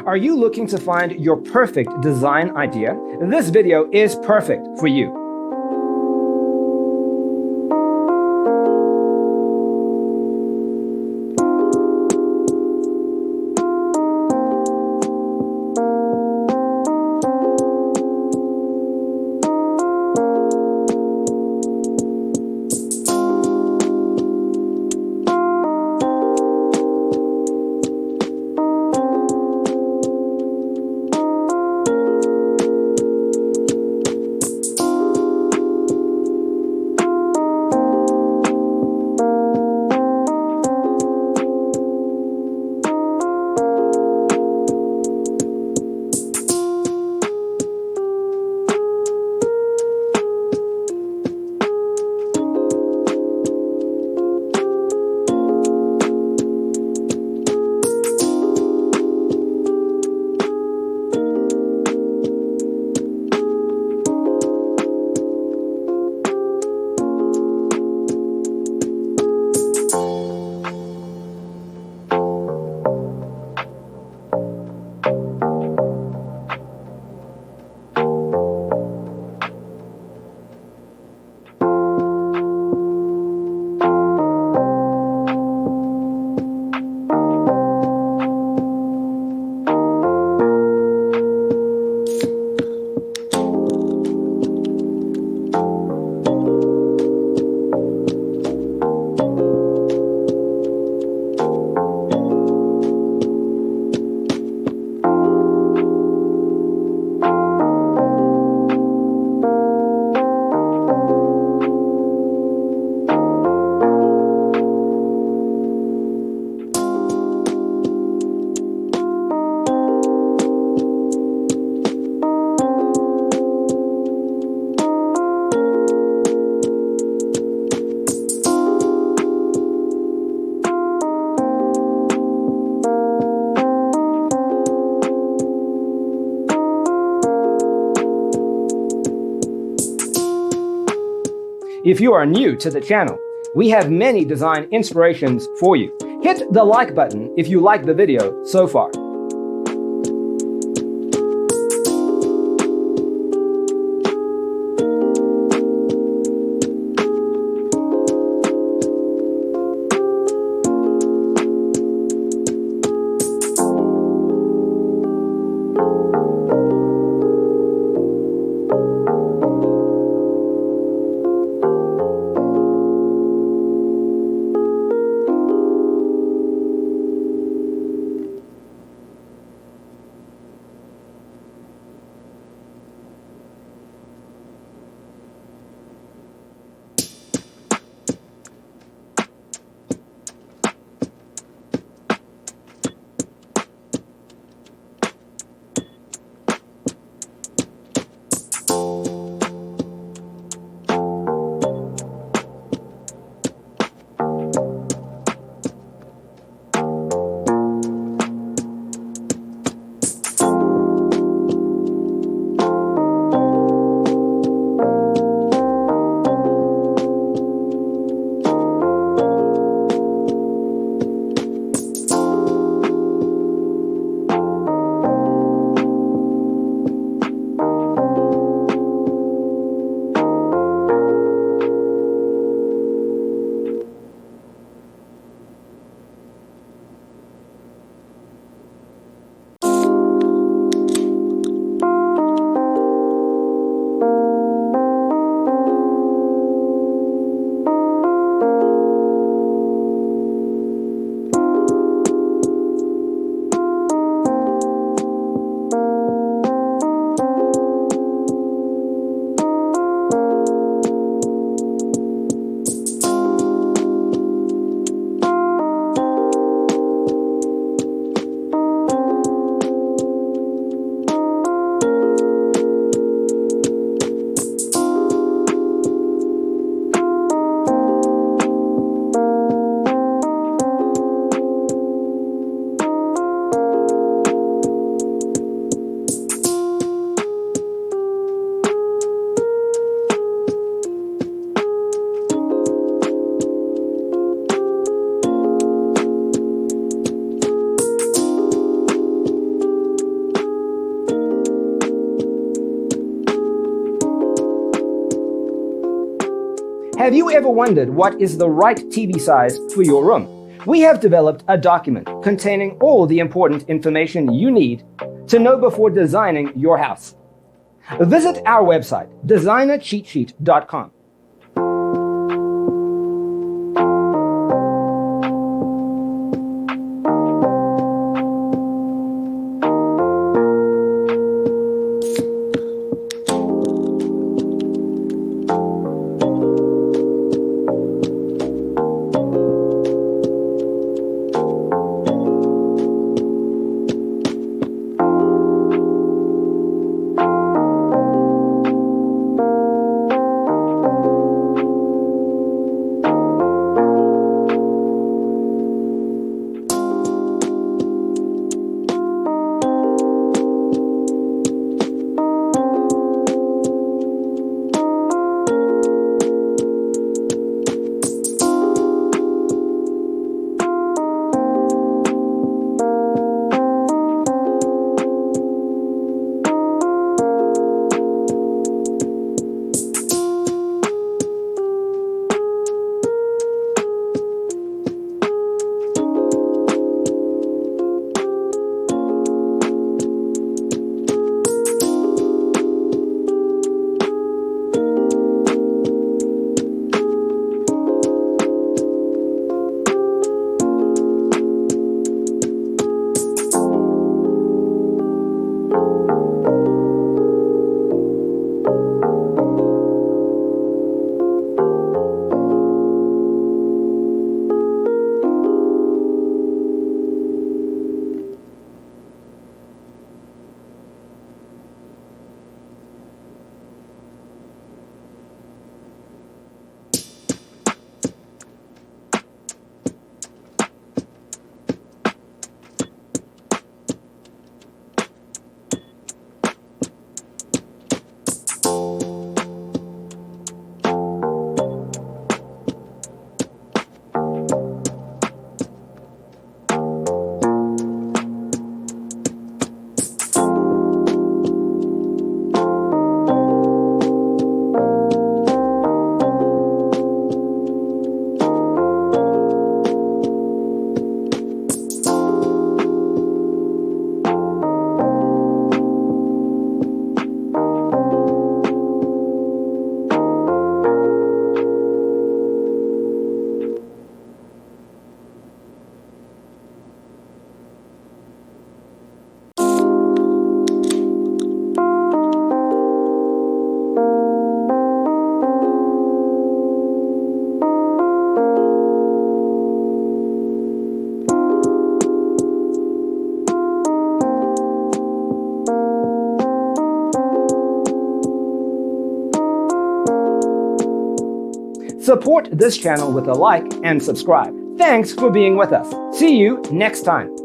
Are you looking to find your perfect design idea? This video is perfect for you. If you are new to the channel, we have many design inspirations for you. Hit the like button if you like the video so far. Have you ever wondered what is the right TV size for your room? We have developed a document containing all the important information you need to know before designing your house. Visit our website, designercheatsheet.com. Support this channel with a like and subscribe. Thanks for being with us. See you next time.